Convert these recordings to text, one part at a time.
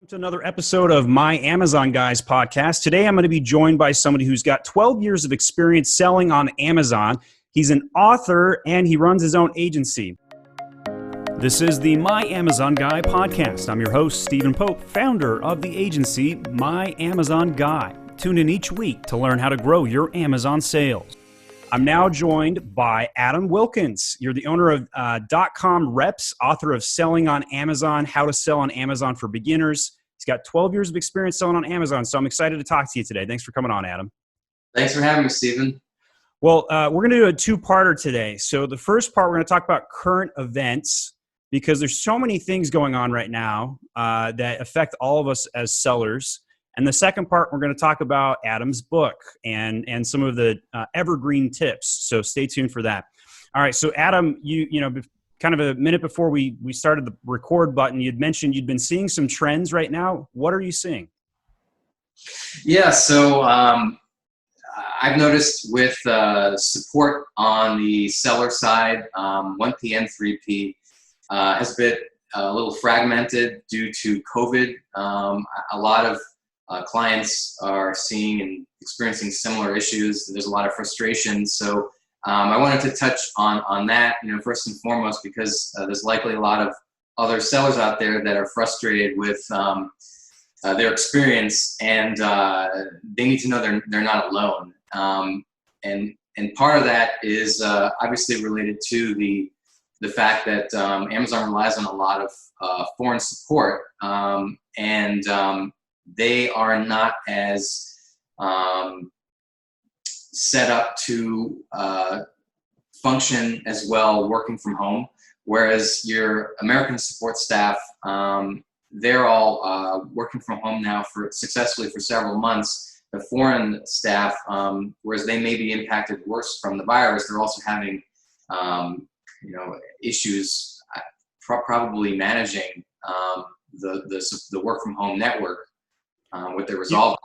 To another episode of My Amazon Guys podcast. Today I'm going to be joined by somebody who's got 12 years of experience selling on Amazon. He's an author and he runs his own agency. This is the My Amazon Guy podcast. I'm your host, Stephen Pope, founder of the agency My Amazon Guy. Tune in each week to learn how to grow your Amazon sales. I'm now joined by Adam Wilkens. You're the owner of dotcomreps, author of Selling on Amazon, How to Sell on Amazon for Beginners. He's got 12 years of experience selling on Amazon, so I'm excited to talk to you today. Thanks for coming on, Adam. Thanks for having me, Stephen. Well, we're going to do a two-parter today. So the first part, we're going to talk about current events because there's so many things going on right now that affect all of us as sellers. And the second part, we're going to talk about Adam's book and some of the evergreen tips. So stay tuned for that. All right. So Adam, you know, kind of a minute before we started the record button, you'd mentioned you'd been seeing some trends right now. What are you seeing? Yeah. So I've noticed with support on the seller side, 1P and 3P has been a little fragmented due to COVID. A lot of clients are seeing and experiencing similar issues. There's a lot of frustration. So I wanted to touch on that, you know, first and foremost, because there's likely a lot of other sellers out there that are frustrated with their experience, and they need to know they're not alone. And part of that is obviously related to the fact that Amazon relies on a lot of foreign support, and they are not as set up to function as well working from home, whereas your American support staff, they're all working from home now successfully for several months. The foreign staff, whereas they may be impacted worse from the virus, they're also having issues probably managing the work from home network with their resolve.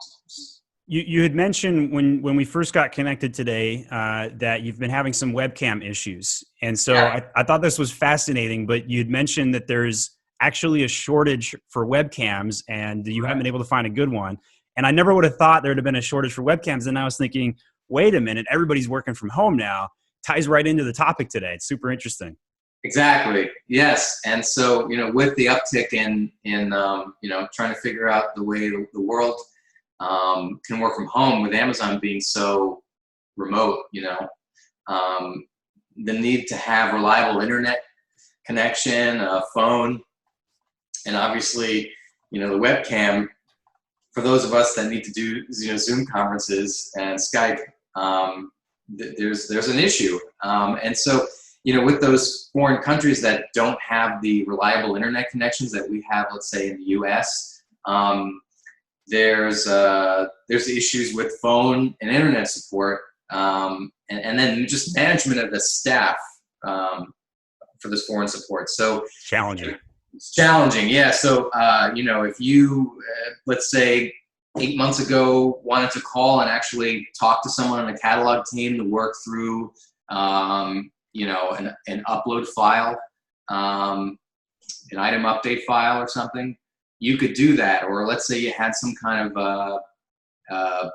You had mentioned when we first got connected today that you've been having some webcam issues. And so yeah. I thought this was fascinating, but you had mentioned that there's actually a shortage for webcams and you haven't been able to find a good one. And I never would have thought there would have been a shortage for webcams. And I was thinking, wait a minute, everybody's working from home now. Ties right into the topic today. It's super interesting. Exactly. Yes. And so, you know, with the uptick in trying to figure out the way the world can work from home, with Amazon being so remote, the need to have reliable internet connection, a phone, and obviously, the webcam for those of us that need to do, Zoom conferences and Skype, there's an issue. And so, with those foreign countries that don't have the reliable internet connections that we have, let's say in the U.S., there's issues with phone and internet support, and then just management of the staff for this foreign support. So challenging. It's challenging, yeah. So if you let's say 8 months ago wanted to call and actually talk to someone on the catalog team to work through an upload file, an item update file or something, you could do that. Or let's say you had some kind of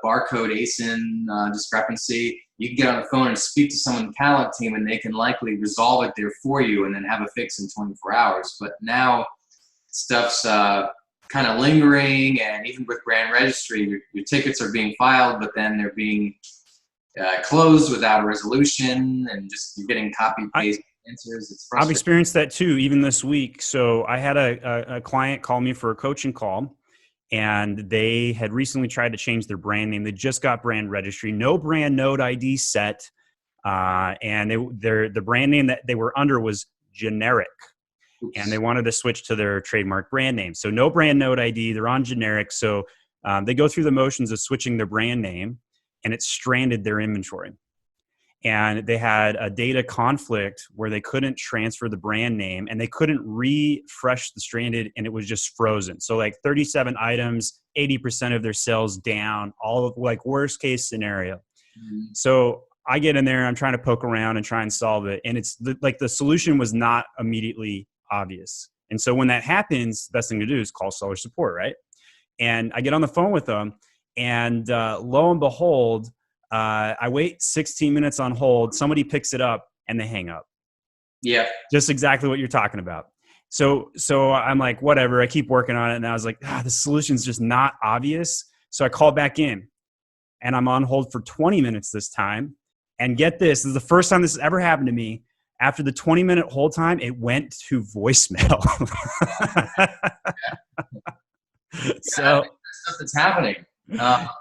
barcode ASIN discrepancy, you can get on the phone and speak to someone in the catalog team and they can likely resolve it there for you and then have a fix in 24 hours. But now stuff's kind of lingering, and even with brand registry, your tickets are being filed, but then they're being closed without a resolution, and just you're getting copy paste answers. It's frustrating. I've experienced that too, even this week. So I had a client call me for a coaching call, and they had recently tried to change their brand name. They just got brand registry, no brand node ID set, and the brand name that they were under was generic. Oops. And they wanted to switch to their trademark brand name. So no brand node ID, they're on generic. So they go through the motions of switching their brand name, and it stranded their inventory. And they had a data conflict where they couldn't transfer the brand name and they couldn't refresh the stranded, and it was just frozen. So like 37 items, 80% of their sales down, all of like worst case scenario. Mm-hmm. So I get in there, I'm trying to poke around and try and solve it. And it's the solution was not immediately obvious. And so when that happens, the best thing to do is call seller support, right? And I get on the phone with them, and lo and behold, I wait 16 minutes on hold. Somebody picks it up and they hang up. Yeah. Just exactly what you're talking about. So I'm like, whatever. I keep working on it. And I was like, the solution's just not obvious. So I call back in, and I'm on hold for 20 minutes this time. And get this is the first time this has ever happened to me. After the 20-minute hold time, it went to voicemail. So stuff that's happening.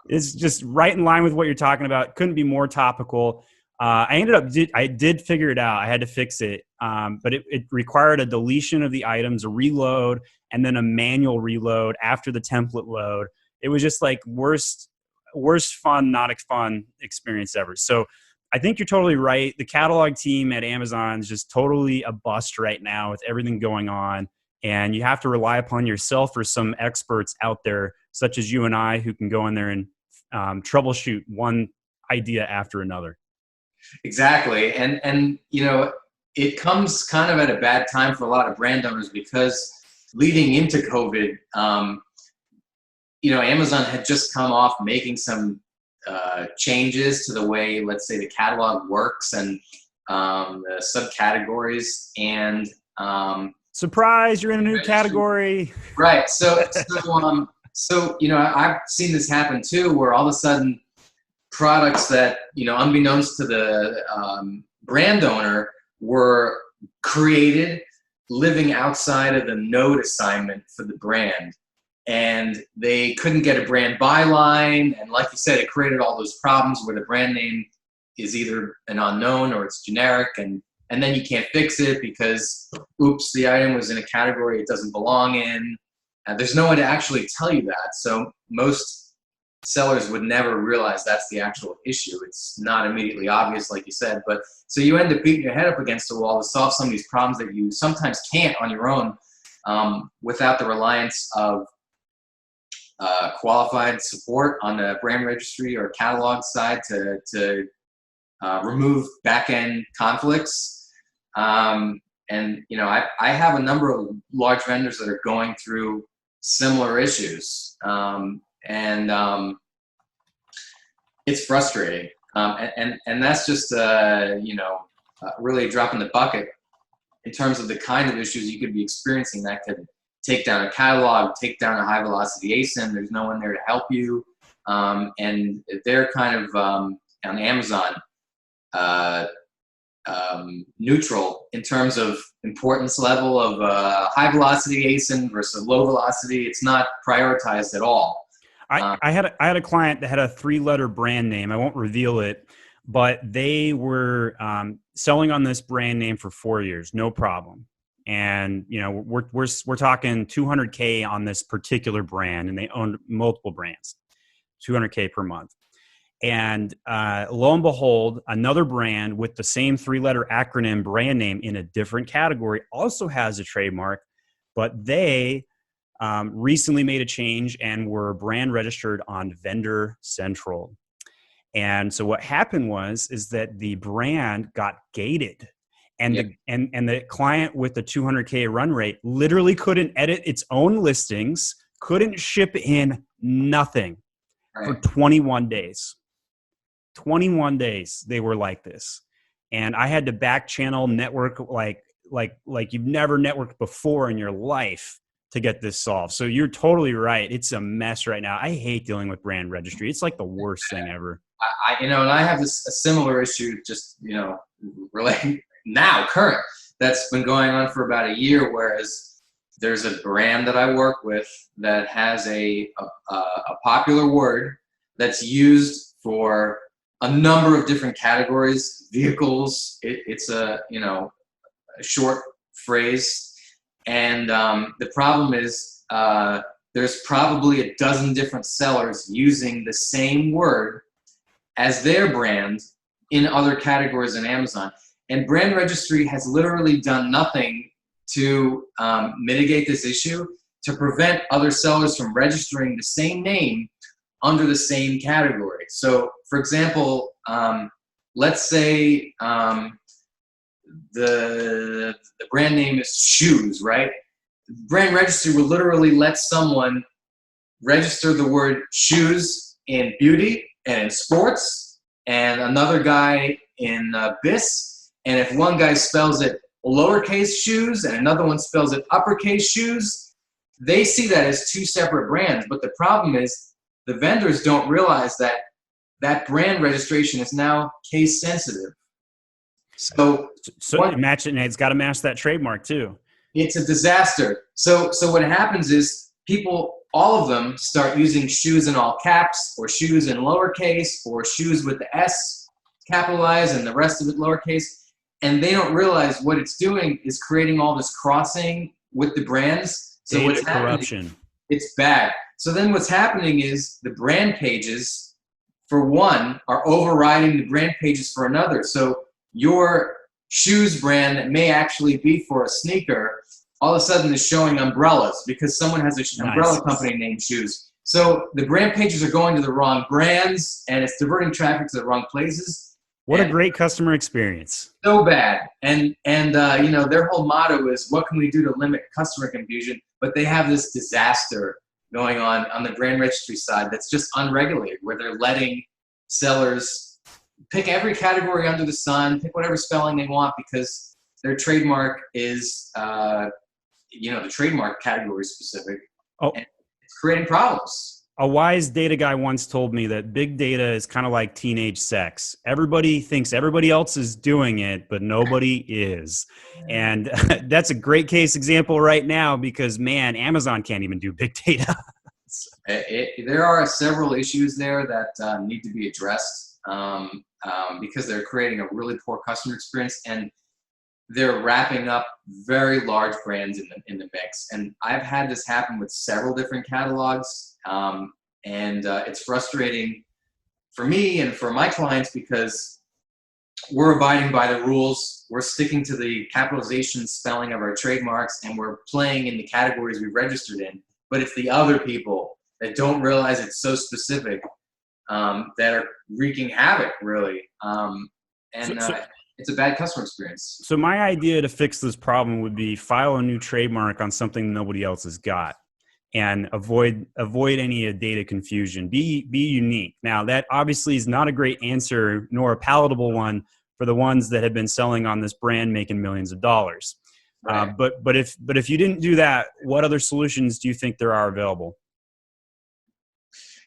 It's just right in line with what you're talking about. Couldn't be more topical. I did figure it out. I had to fix it. But it required a deletion of the items, a reload, and then a manual reload after the template load. It was just like worst fun, not fun experience ever. So I think you're totally right. The catalog team at Amazon is just totally a bust right now with everything going on. And you have to rely upon yourself or some experts out there, such as you and I, who can go in there and troubleshoot one idea after another. Exactly. And it comes kind of at a bad time for a lot of brand owners, because leading into COVID, Amazon had just come off making some changes to the way, let's say, the catalog works and the subcategories. And surprise, you're in a new category. Right. So I've seen this happen too, where all of a sudden products that, unbeknownst to the brand owner, were created living outside of the node assignment for the brand. And they couldn't get a brand byline. And like you said, it created all those problems where the brand name is either an unknown or it's generic. And then you can't fix it because, oops, the item was in a category it doesn't belong in. There's no one to actually tell you that. So most sellers would never realize that's the actual issue. It's not immediately obvious, like you said. But so you end up beating your head up against the wall to solve some of these problems that you sometimes can't on your own, without the reliance of qualified support on the brand registry or catalog side to remove back-end conflicts. I have a number of large vendors that are going through similar issues, and it's frustrating. And that's just really a drop in the bucket in terms of the kind of issues you could be experiencing that could take down a catalog, take down a high velocity ASIN. There's no one there to help you, and they're kind of on Amazon. Neutral in terms of importance level of high velocity ASIN versus low velocity. It's not prioritized at all. I had a client that had a 3-letter brand name. I won't reveal it, but they were selling on this brand name for 4 years, no problem. And we're talking 200K on this particular brand, and they owned multiple brands, 200K per month. And lo and behold, another brand with the same 3-letter acronym brand name in a different category also has a trademark, but they recently made a change and were brand registered on Vendor Central. And so what happened is that the brand got gated, and the client with the 200K run rate literally couldn't edit its own listings, couldn't ship in nothing for 21 days. 21 days they were like this. And I had to back channel network like you've never networked before in your life to get this solved. So you're totally right. It's a mess right now. I hate dealing with brand registry. It's like the worst thing ever. And I have a similar issue, just, relating now, current, that's been going on for about a year, whereas there's a brand that I work with that has a popular word that's used for a number of different categories, vehicles. It's a short phrase, and the problem is there's probably a dozen different sellers using the same word as their brand in other categories in Amazon, and brand registry has literally done nothing to mitigate this issue, to prevent other sellers from registering the same name under the same category. So, for example, let's say the brand name is shoes, right? brand registry will literally let someone register the word shoes in beauty and in sports, and another guy in bis. And if one guy spells it lowercase shoes and another one spells it uppercase shoes, they see that as two separate brands. But the problem is the vendors don't realize that that brand registration is now case sensitive. So it's got to match that trademark too. It's a disaster. So what happens is people, all of them, start using shoes in all caps, or shoes in lowercase, or shoes with the S capitalized and the rest of it lowercase. And they don't realize what it's doing is creating all this crossing with the brands. So Data corruption. It's bad. So then what's happening is the brand pages, for one, are overriding the brand pages for another. So your shoes brand that may actually be for a sneaker, all of a sudden is showing umbrellas because someone has an umbrella company named Shoes. So the brand pages are going to the wrong brands, and it's diverting traffic to the wrong places. What a great customer experience. So bad. And you know, their whole motto is, what can we do to limit customer confusion? But they have this disaster going on the brand registry side that's just unregulated, where they're letting sellers pick every category under the sun, pick whatever spelling they want, because their trademark is, you know, the trademark category specific. Oh, and it's creating problems. A wise data guy once told me that big data is kind of like teenage sex. Everybody thinks everybody else is doing it, but nobody is. And that's a great case example right now because, man, Amazon can't even do big data. There are several issues there that need to be addressed because they're creating a really poor customer experience, and they're wrapping up very large brands in the mix. And I've had this happen with several different catalogs. And it's frustrating for me and for my clients because we're abiding by the rules. We're sticking to the capitalization spelling of our trademarks, and we're playing in the categories we've registered in. But it's the other people that don't realize it's so specific that are wreaking havoc, really. It's a bad customer experience. So my idea to fix this problem would be file a new trademark on something nobody else has got, and avoid any data confusion. Be unique. Now, that obviously is not a great answer, nor a palatable one for the ones that have been selling on this brand making millions of dollars. Right. But if you didn't do that, what other solutions do you think there are available?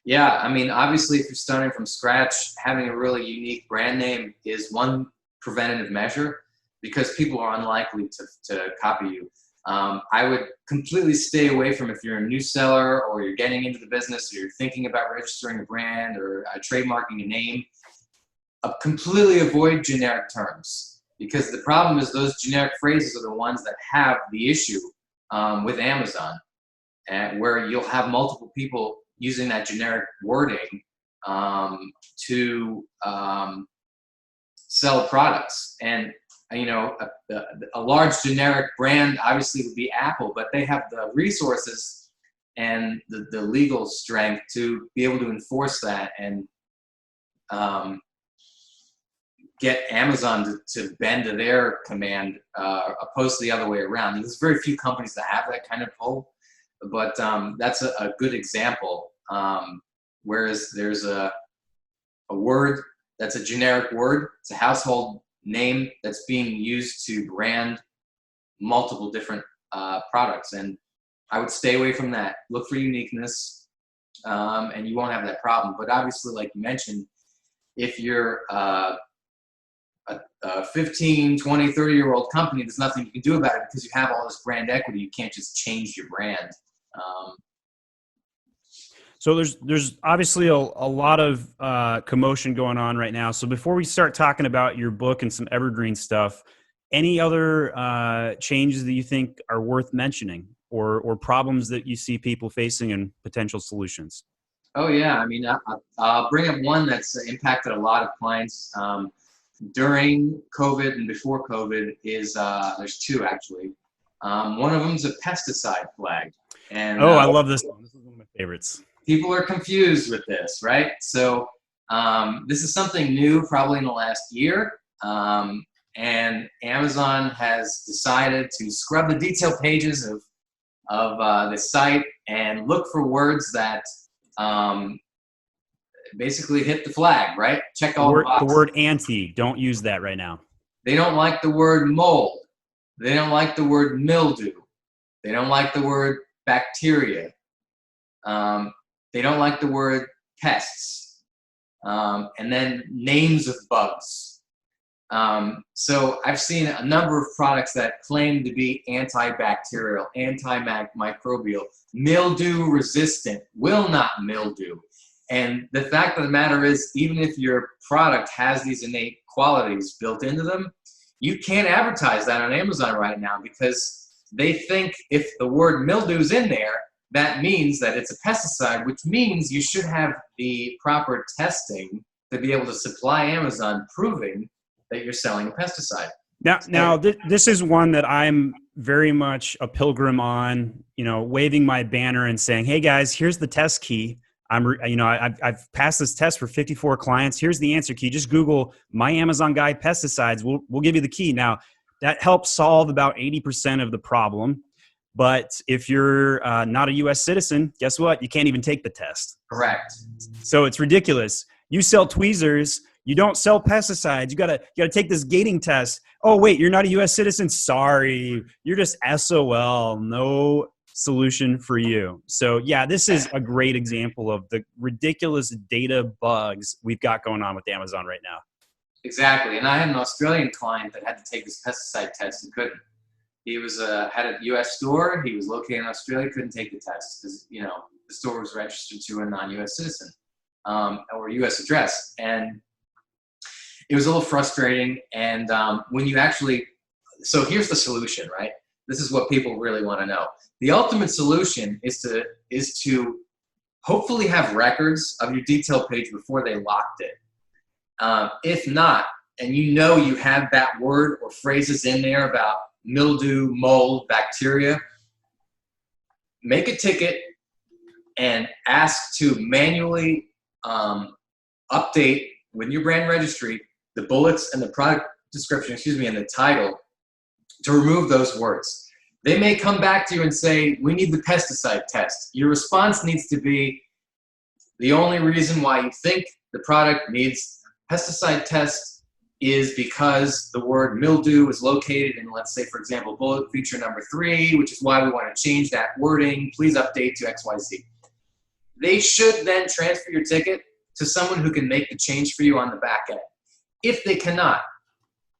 Yeah, I mean, obviously, if you're starting from scratch, having a really unique brand name is one preventative measure because people are unlikely to copy you. I would completely stay away from, if you're a new seller or you're getting into the business or you're thinking about registering a brand or trademarking a name, completely avoid generic terms, because the problem is those generic phrases are the ones that have the issue with Amazon, and where you'll have multiple people using that generic wording to sell products. And you know, a large generic brand obviously would be Apple, but they have the resources and the legal strength to be able to enforce that and get Amazon to bend to their command, opposed to the other way around. There's very few companies that have that kind of pull, but that's a good example. Whereas there's a word that's a generic word, it's a household name that's being used to brand multiple different products, and I would stay away from that. Look for uniqueness, and you won't have that problem. But obviously, like you mentioned, if you're a 15, 20, 30-year-old company, there's nothing you can do about it because you have all this brand equity. You can't just change your brand. So there's obviously a lot of commotion going on right now. So before we start talking about your book and some evergreen stuff, any other changes that you think are worth mentioning, or problems that you see people facing and potential solutions? Oh yeah, I mean, I'll bring up one that's impacted a lot of clients during COVID and before COVID. There's two actually. One of them is a pesticide flag. And I love this one. This is one of my favorites. People are confused with this, right? So this is something new, probably in the last year, and Amazon has decided to scrub the detail pages of of the site and look for words that basically hit the flag, right? Check all the boxes. The word anti, don't use that right now. They don't like the word mold. They don't like the word mildew. They don't like the word bacteria. They don't like the word pests. And then names of bugs. So I've seen a number of products that claim to be antibacterial, antimicrobial, mildew resistant, will not mildew. And the fact of the matter is, even if your product has these innate qualities built into them, you can't advertise that on Amazon right now because they think if the word mildew's in there, that means that it's a pesticide, which means you should have the proper testing to be able to supply Amazon proving that you're selling a pesticide. Now, this is one that I'm very much a pilgrim on, waving my banner and saying, hey guys, here's the test key. I've passed this test for 54 clients. Here's the answer key. Just Google my Amazon guide pesticides. We'll give you the key. Now, that helps solve about 80% of the problem. But if you're not a U.S. citizen, guess what? You can't even take the test. Correct. So it's ridiculous. You sell tweezers. You don't sell pesticides. You gotta take this gating test. Oh wait, you're not a U.S. citizen. Sorry, you're just SOL. No solution for you. So yeah, this is a great example of the ridiculous data bugs we've got going on with Amazon right now. Exactly. And I had an Australian client that had to take this pesticide test and couldn't. He was had a U.S. store. He was located in Australia. Couldn't take the test because the store was registered to a non-U.S. citizen or U.S. address, and it was a little frustrating. And when you actually, so here's the solution, right? This is what people really want to know. The ultimate solution is to hopefully have records of your detail page before they locked it. If not, and you have that word or phrases in there about mildew, mold, bacteria, make a ticket and ask to manually update with your brand registry the bullets and the product description, and the title to remove those words. They may come back to you and say, we need the pesticide test. Your response needs to be, the only reason why you think the product needs pesticide test is because the word mildew is located in, let's say, for example, bullet feature number 3, which is why we want to change that wording. Please update to XYZ. They should then transfer your ticket to someone who can make the change for you on the back end. If they cannot,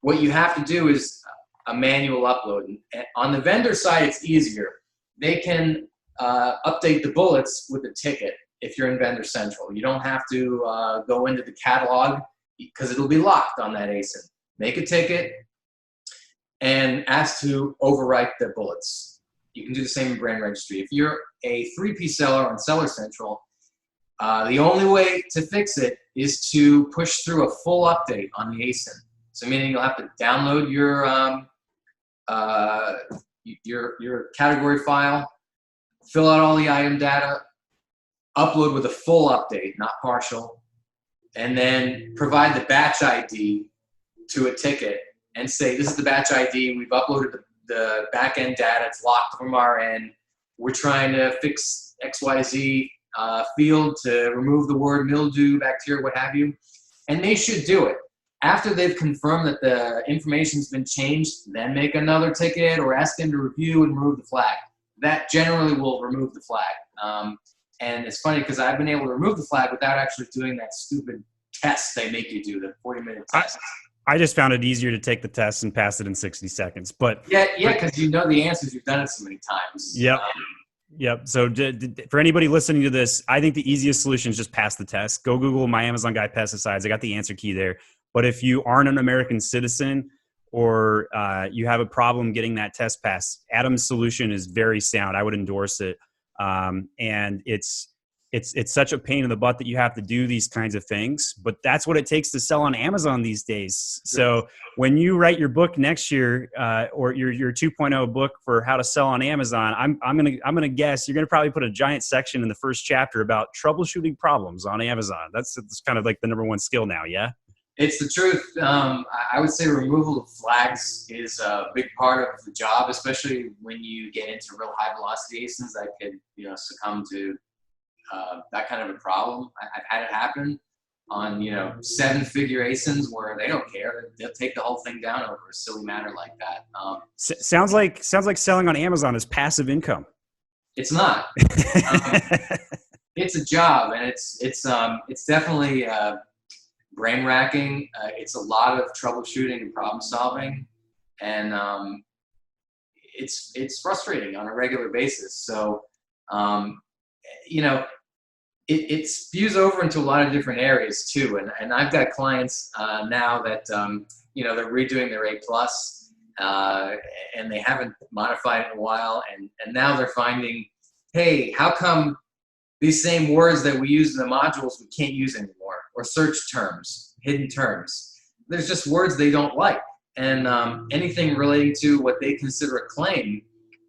what you have to do is a manual upload. And on the vendor side, it's easier. They can update the bullets with a ticket if you're in Vendor Central. You don't have to go into the catalog because it'll be locked on that ASIN. Make a ticket and ask to overwrite the bullets. You can do the same in Brand Registry. If you're a 3P seller on Seller Central, the only way to fix it is to push through a full update on the ASIN. So meaning you'll have to download your category file, fill out all the item data, upload with a full update, not partial, and then provide the batch ID to a ticket and say, this is the batch ID. We've uploaded the back-end data. It's locked from our end. We're trying to fix XYZ field to remove the word mildew, bacteria, what have you. And they should do it. After they've confirmed that the information's been changed, then make another ticket or ask them to review and remove the flag. That generally will remove the flag. And it's funny because I've been able to remove the flag without actually doing that stupid test they make you do, the 40-minute test. I just found it easier to take the test and pass it in 60 seconds. But yeah, because you know the answers. You've done it so many times. Yep. Yep. So for anybody listening to this, I think the easiest solution is just pass the test. Go Google my Amazon guide pesticides. I got the answer key there. But if you aren't an American citizen or you have a problem getting that test passed, Adam's solution is very sound. I would endorse it. And it's such a pain in the butt that you have to do these kinds of things, but that's what it takes to sell on Amazon these days. So when you write your book next year, or your 2.0 book for how to sell on Amazon, I'm gonna guess you're gonna probably put a giant section in the first chapter about troubleshooting problems on Amazon. That's kind of like the #1 skill now. Yeah. It's the truth. I would say removal of flags is a big part of the job, especially when you get into real high velocity ASINs that could, succumb to that kind of a problem. I've had it happen on, 7-figure ASINs where they don't care. They'll take the whole thing down over a silly matter like that. Sounds like selling on Amazon is passive income. It's not. It's a job, and it's definitely brain racking. It's a lot of troubleshooting and problem solving, and it's frustrating on a regular basis. So, it spews over into a lot of different areas too. And I've got clients now that they're redoing their A+, and they haven't modified it in a while, and now they're finding, hey, how come these same words that we use in the modules we can't use anymore, or search terms, hidden terms. There's just words they don't like. And anything relating to what they consider a claim,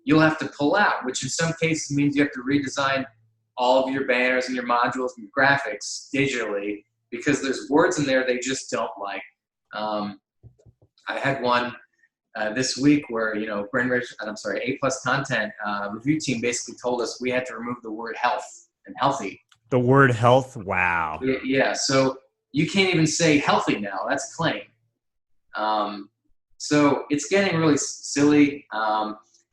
you'll have to pull out, which in some cases means you have to redesign all of your banners and your modules and your graphics digitally, because there's words in there they just don't like. I had one this week where, A+ content review team basically told us we had to remove the word health and healthy. The word health? Wow. Yeah, so you can't even say healthy now. That's a claim. So it's getting really silly.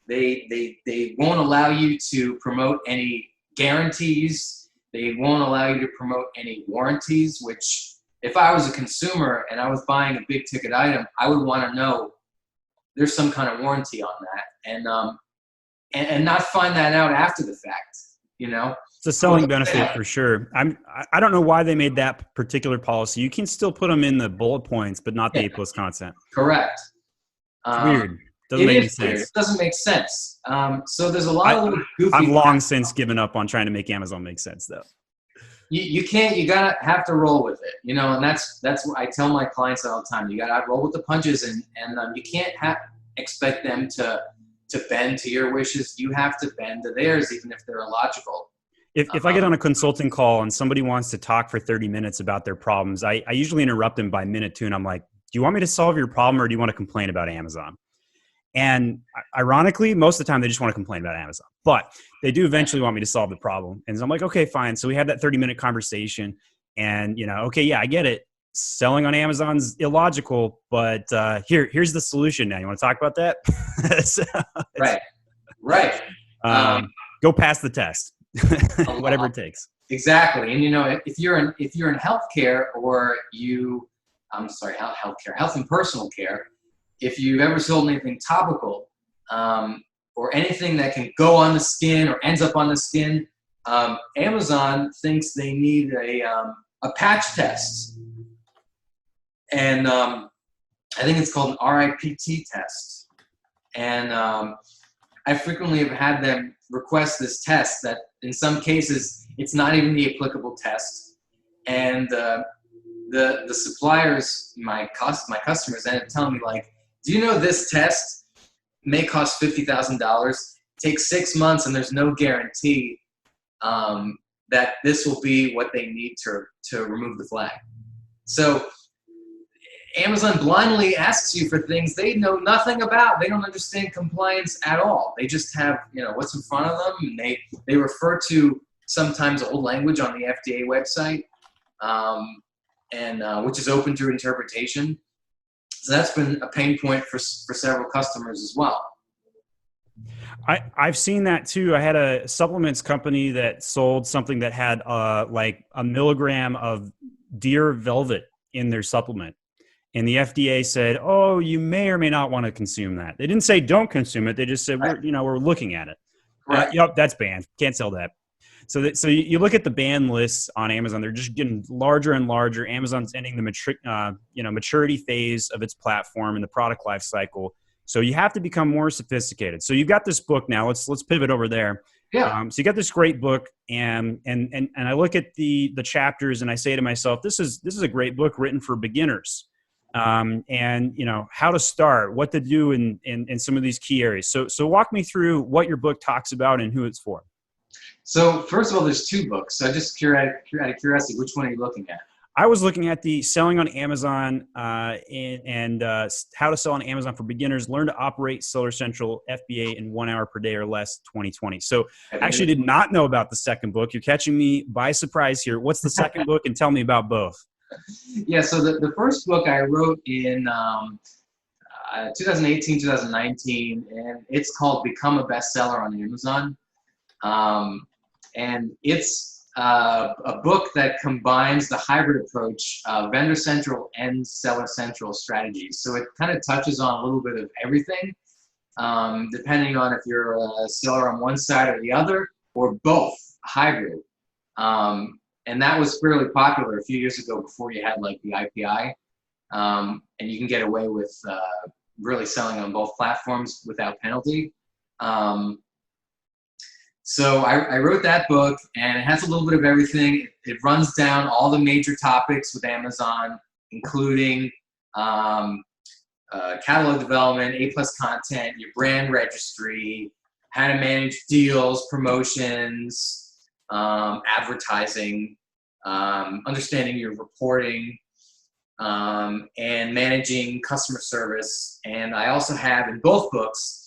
They won't allow you to promote any guarantees. They won't allow you to promote any warranties, which if I was a consumer and I was buying a big ticket item, I would want to know there's some kind of warranty on that, and not find that out after the fact, It's a selling benefit for sure. I don't know why they made that particular policy. You can still put them in the bullet points, but not the A+ content. Correct. It's weird. Doesn't make any sense. It doesn't make sense. So there's a lot of little goofy. I've long since given up on trying to make Amazon make sense, though. You can't. You gotta have to roll with it, and that's what I tell my clients all the time. You gotta roll with the punches, and you can't expect them to bend to your wishes. You have to bend to theirs, even if they're illogical. If I get on a consulting call and somebody wants to talk for 30 minutes about their problems, I usually interrupt them by minute 2, and I'm like, do you want me to solve your problem, or do you want to complain about Amazon? And ironically, most of the time they just want to complain about Amazon, but they do eventually want me to solve the problem. And so I'm like, okay, fine. So we had that 30-minute conversation, and okay, yeah, I get it. Selling on Amazon's illogical, but here's the solution. Now, you want to talk about that? Right. Go pass the test, whatever it takes. Exactly. And if you're in healthcare, or health and personal care. If you've ever sold anything topical, or anything that can go on the skin or ends up on the skin, Amazon thinks they need a patch test. And I think it's called an RIPT test. And I frequently have had them request this test that in some cases it's not even the applicable test. And the suppliers, my customers, ended up telling me, like, do you know this test may cost $50,000, takes 6 months, and there's no guarantee that this will be what they need to remove the flag. So Amazon blindly asks you for things they know nothing about. They don't understand compliance at all. They just have what's in front of them, and they refer to sometimes old language on the FDA website, and which is open to interpretation. So that's been a pain point for several customers as well. I've seen that too. I had a supplements company that sold something that had like a milligram of deer velvet in their supplement. And the FDA said, oh, you may or may not want to consume that. They didn't say don't consume it. They just said, we're looking at it. Right. Yep, that's banned. Can't sell that. So you look at the ban lists on Amazon; they're just getting larger and larger. Amazon's ending the maturity phase of its platform and the product life cycle. So you have to become more sophisticated. So you've got this book now. Let's pivot over there. Yeah. So you got this great book, and I look at the chapters, and I say to myself, this is a great book written for beginners, and how to start, what to do in some of these key areas. So walk me through what your book talks about and who it's for. So first of all, there's 2 books. So just out of curiosity, which one are you looking at? I was looking at the selling on Amazon and how to sell on Amazon for beginners, learn to operate Seller Central FBA in 1 hour per day or less, 2020. So I actually did not know about the second book. You're catching me by surprise here. What's the second book, and tell me about both? Yeah, so the first book I wrote in 2018, 2019, and it's called Become a Bestseller on Amazon. And it's a book that combines the hybrid approach, vendor central and seller central strategies. So it kind of touches on a little bit of everything, depending on if you're a seller on one side or the other, or both, hybrid. And that was fairly popular a few years ago before you had like the IPI. And you can get away with really selling on both platforms without penalty. So I wrote that book, and it has a little bit of everything. It runs down all the major topics with Amazon, including catalog development, A+ content, your brand registry, how to manage deals, promotions, advertising, understanding your reporting, and managing customer service. And I also have in both books,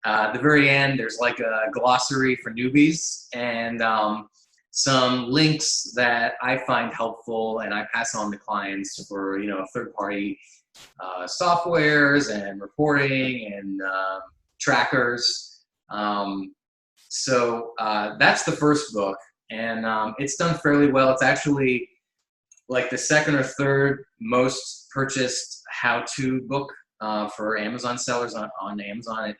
at the very end, there's like a glossary for newbies and some links that I find helpful and I pass on to clients for, third-party softwares and reporting and trackers. So that's the first book, and it's done fairly well. It's actually like the second or third most purchased how-to book for Amazon sellers on Amazon.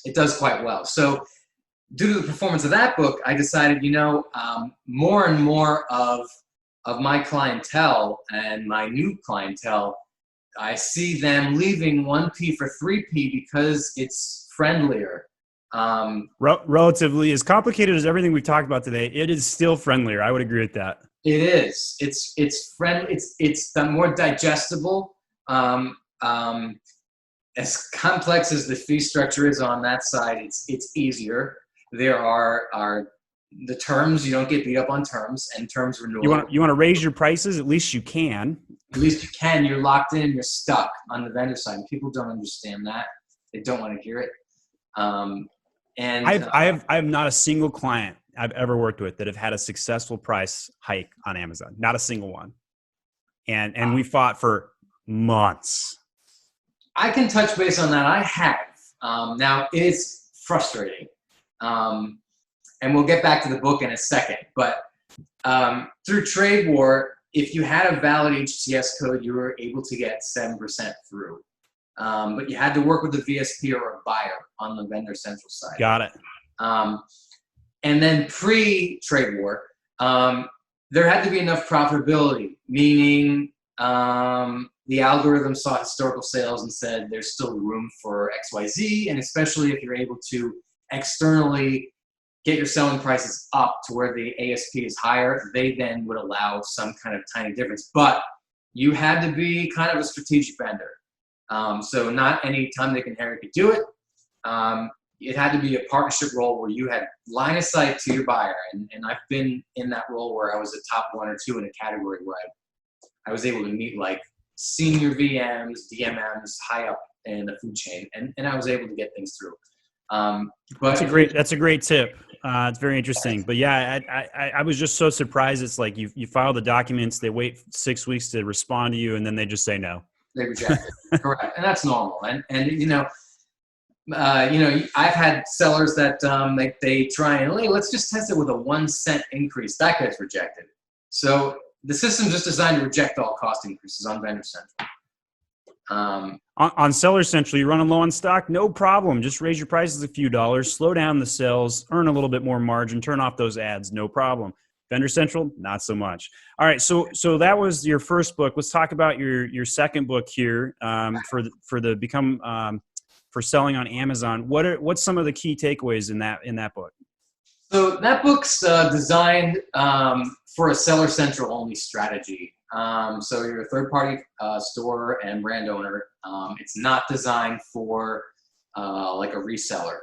It does quite well. So due to the performance of that book, I decided, more and more of my clientele and my new clientele, I see them leaving 1P for 3P because it's friendlier. Relatively, as complicated as everything we've talked about today, it is still friendlier. I would agree with that. It is. It's friendly. It's the more digestible. As complex as the fee structure is on that side, it's easier. There are the terms, you don't get beat up on terms, and terms renewal. You want to raise your prices? At least you can. At least you can. You're locked in. You're stuck on the vendor side. People don't understand that. They don't want to hear it. And I have not a single client I've ever worked with that have had a successful price hike on Amazon. Not a single one. And we fought for months. I can touch base on that. I have. Now, it's frustrating. And we'll get back to the book in a second. But through trade war, if you had a valid HTS code, you were able to get 7% through. But you had to work with a VSP or a buyer on the vendor central side. Got it. And then pre-trade war, there had to be enough profitability, meaning the algorithm saw historical sales and said there's still room for XYZ, and especially if you're able to externally get your selling prices up to where the ASP is higher, they then would allow some kind of tiny difference. But you had to be kind of a strategic vendor. So not any Tom, Dick, and Harry could do it. It had to be a partnership role where you had line of sight to your buyer. And I've been in that role where I was a top 1 or 2 in a category where I was able to meet like senior VMs, DMMs, high up in the food chain. And I was able to get things through. But that's a great tip. It's very interesting. But yeah, I was just so surprised. It's like you file the documents, they wait 6 weeks to respond to you, and then they just say no. They reject it. Correct. And that's normal. And I've had sellers that they try and, hey, let's just test it with a 1 cent increase. That gets rejected. So the system's just designed to reject all cost increases on Vendor Central. On Seller Central, you're running low on stock, no problem. Just raise your prices a few dollars, slow down the sales, earn a little bit more margin, turn off those ads, no problem. Vendor Central, not so much. All right, so that was your first book. Let's talk about your second book here for selling on Amazon. What's some of the key takeaways in that book? So that book's designed for a Seller Central only strategy. So you're a third-party store and brand owner. It's not designed for like a reseller.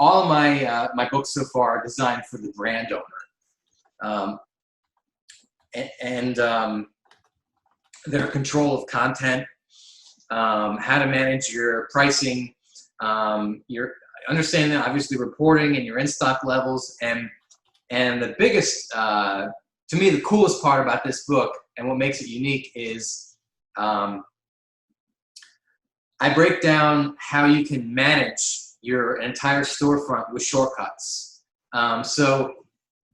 All of my books so far are designed for the brand owner. and their control of content, how to manage your pricing, your understanding, obviously reporting and your in-stock levels. And the biggest, to me, the coolest part about this book and what makes it unique is I break down how you can manage your entire storefront with shortcuts. So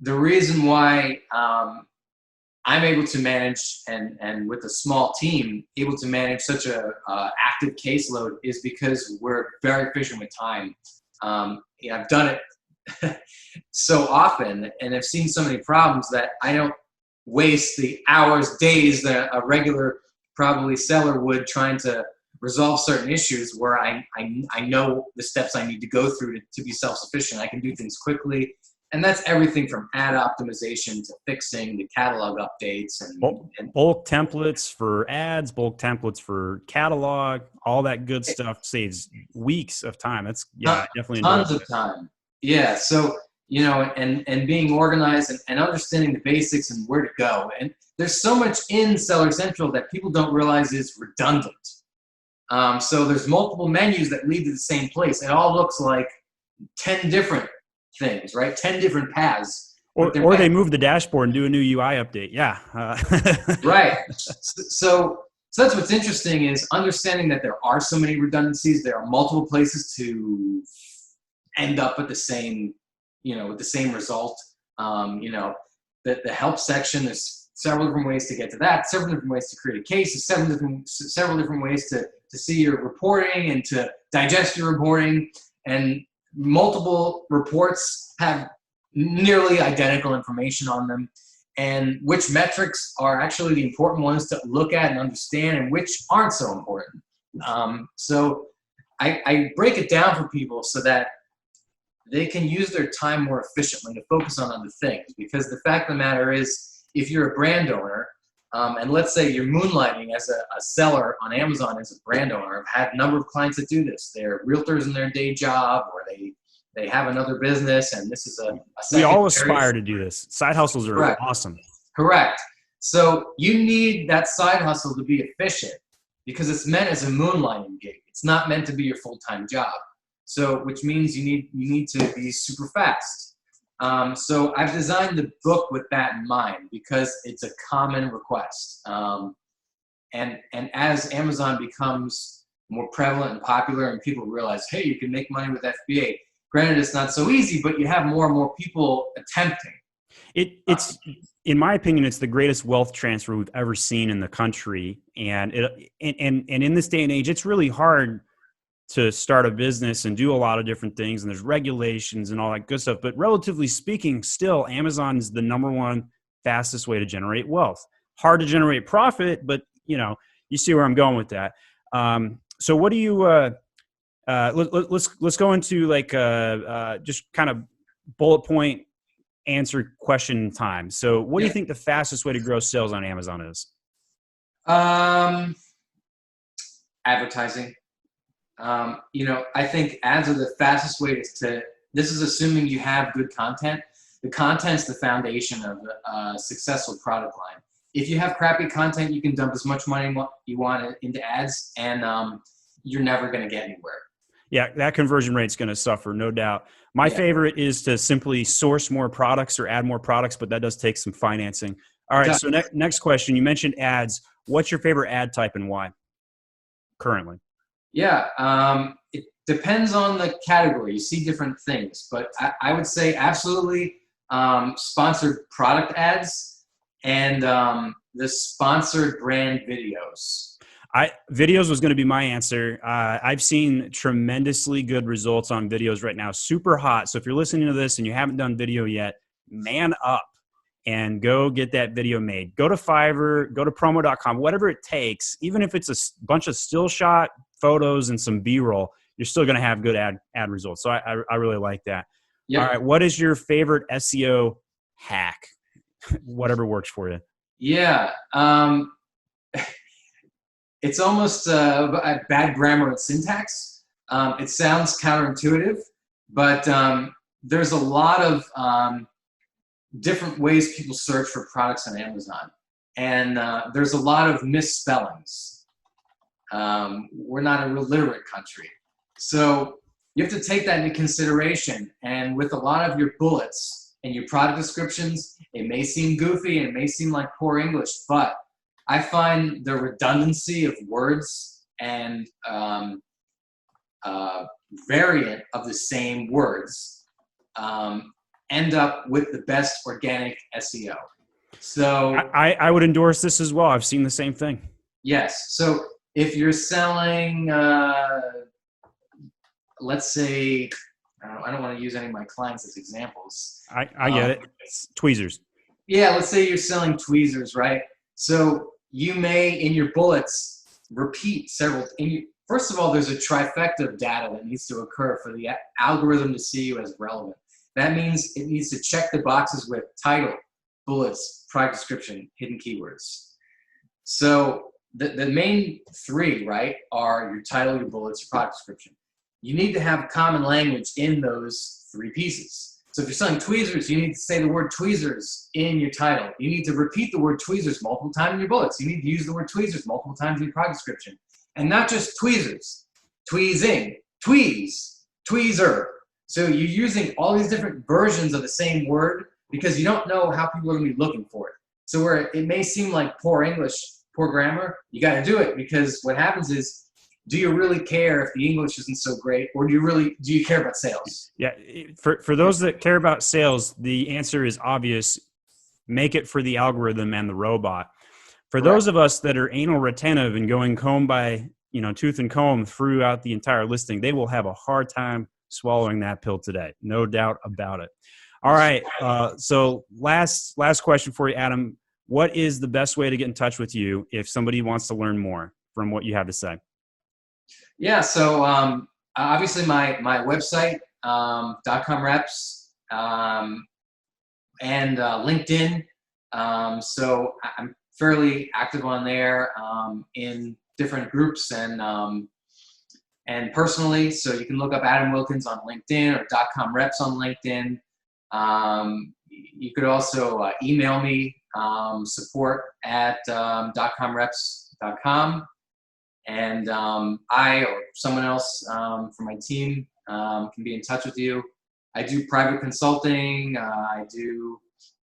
the reason why I'm able to manage and with a small team able to manage such a active caseload is because we're very efficient with time. I've done it so often, and I've seen so many problems that I don't waste the hours, days that a regular probably seller would trying to resolve certain issues, where I know the steps I need to go through to be self-sufficient. I can do things quickly. And that's everything from ad optimization to fixing the catalog updates and bulk templates for ads, bulk templates for catalog, all that good stuff saves weeks of time. That's definitely tons of time. Yeah. So, and being organized and understanding the basics and where to go. And there's so much in Seller Central that people don't realize is redundant. So there's multiple menus that lead to the same place. It all looks like 10 different things, right? 10 different paths. Or they move the dashboard and do a new UI update. Yeah. Right. So that's what's interesting is understanding that there are so many redundancies. There are multiple places to end up with the same, with the same result. The help section, there's several different ways to get to that, several different ways to create a case, several different ways to see your reporting and to digest your reporting. And multiple reports have nearly identical information on them, and which metrics are actually the important ones to look at and understand and which aren't so important. So I break it down for people so that they can use their time more efficiently to focus on other things, because the fact of the matter is, if you're a brand owner, and let's say you're moonlighting as a seller on Amazon as a brand owner. I've had a number of clients that do this. They're realtors in their day job, or they have another business, and this is a we all aspire to do this. Side hustles are Correct. Awesome. Correct. So you need that side hustle to be efficient because it's meant as a moonlighting gig. It's not meant to be your full-time job. So, which means you need to be super fast. So I've designed the book with that in mind because it's a common request. And as Amazon becomes more prevalent and popular and people realize, hey, you can make money with FBA. Granted, it's not so easy, but you have more and more people attempting. It's in my opinion, it's the greatest wealth transfer we've ever seen in the country. And in this day and age, it's really hard to start a business and do a lot of different things, and there's regulations and all that good stuff. But relatively speaking, still, Amazon is the number 1 fastest way to generate wealth. Hard to generate profit, but you see where I'm going with that. So what do you? Let's go into like just kind of bullet point answer question time. So what do you think the fastest way to grow sales on Amazon is? Advertising. I think ads are the fastest way to, this is assuming you have good content. The content's the foundation of a successful product line. If you have crappy content, you can dump as much money you want into ads, and you're never going to get anywhere. Yeah, that conversion rate's going to suffer, no doubt. My favorite is to simply source more products or add more products, but that does take some financing. All right, so next question. You mentioned ads. What's your favorite ad type and why currently? Yeah, it depends on the category. You see different things, but I would say absolutely sponsored product ads and the sponsored brand videos. Videos was going to be my answer. I've seen tremendously good results on videos right now. Super hot. So if you're listening to this and you haven't done video yet, man up and go get that video made. Go to Fiverr, go to promo.com, whatever it takes. Even if it's a bunch of still shot photos and some B-roll, you're still going to have good ad results. So I really like that. Yep. All right. What is your favorite SEO hack? Whatever works for you. Yeah. It's almost a bad grammar and syntax. It sounds counterintuitive, but there's a lot of different ways people search for products on Amazon. And there's a lot of misspellings. We're not a real literate country. So you have to take that into consideration. And with a lot of your bullets and your product descriptions, it may seem goofy and it may seem like poor English, but I find the redundancy of words and variant of the same words end up with the best organic SEO. So I would endorse this as well. I've seen the same thing. Yes. So if you're selling, let's say, I don't want to use any of my clients as examples. I get it. It's tweezers. Yeah, let's say you're selling tweezers, right? So you may, in your bullets, repeat several. First of all, there's a trifecta of data that needs to occur for the algorithm to see you as relevant. That means it needs to check the boxes with title, bullets, product description, hidden keywords. So the main three, right, are your title, your bullets, your product description. You need to have common language in those three pieces. So if you're selling tweezers, you need to say the word tweezers in your title. You need to repeat the word tweezers multiple times in your bullets. You need to use the word tweezers multiple times in your product description. And not just tweezers, tweezing, tweeze, tweezer. So you're using all these different versions of the same word because you don't know how people are going to be looking for it. So where it may seem like poor English, poor grammar, you got to do it, because what happens is, do you really care if the English isn't so great, or do you care about sales? Yeah, for those that care about sales, the answer is obvious. Make it for the algorithm and the robot. For those of us that are anal retentive and going comb by, tooth and comb throughout the entire listing, they will have a hard time swallowing that pill today. No doubt about it. All right. So last question for you, Adam. What is the best way to get in touch with you if somebody wants to learn more from what you have to say? Yeah. So obviously my website, dotcomreps, and LinkedIn. So I'm fairly active on there in different groups and personally. So you can look up Adam Wilkens on LinkedIn or dotcomreps on LinkedIn. You could also email me, support at dotcomreps.com. And I or someone else from my team can be in touch with you. I do private consulting. I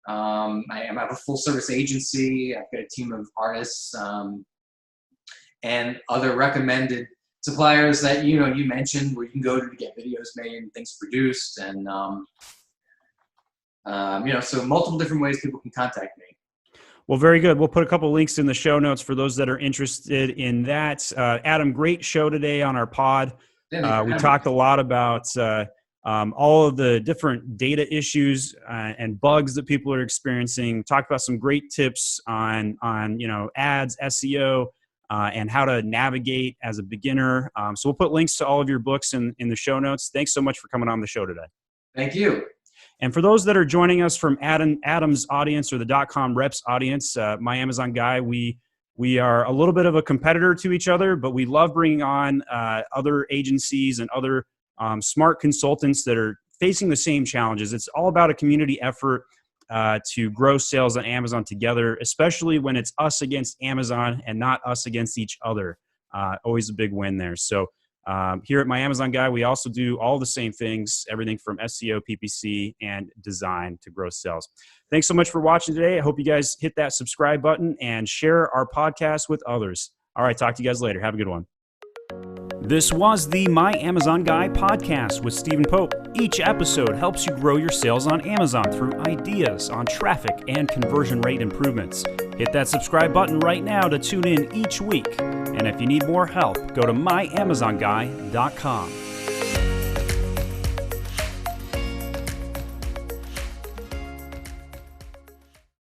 have a full service agency. I've got a team of artists and other recommended suppliers that you mentioned, where you can go to get videos made and things produced, and so multiple different ways people can contact me. Well, very good. We'll put a couple links in the show notes for those that are interested in that. Adam, great show today on our pod. We talked a lot about all of the different data issues and bugs that people are experiencing. Talked about some great tips on ads, SEO, and how to navigate as a beginner. So we'll put links to all of your books in the show notes. Thanks so much for coming on the show today. Thank you. And for those that are joining us from Adam's audience or the .comreps audience, My Amazon Guy, we are a little bit of a competitor to each other, but we love bringing on other agencies and other smart consultants that are facing the same challenges. It's all about a community effort to grow sales on Amazon together, especially when it's us against Amazon and not us against each other. Always a big win there. So here at My Amazon Guy, we also do all the same things, everything from SEO, PPC, and design to grow sales. Thanks so much for watching today. I hope you guys hit that subscribe button and share our podcast with others. All right, talk to you guys later. Have a good one. This was the My Amazon Guy podcast with Stephen Pope. Each episode helps you grow your sales on Amazon through ideas on traffic and conversion rate improvements. Hit that subscribe button right now to tune in each week. And if you need more help, go to myamazonguy.com.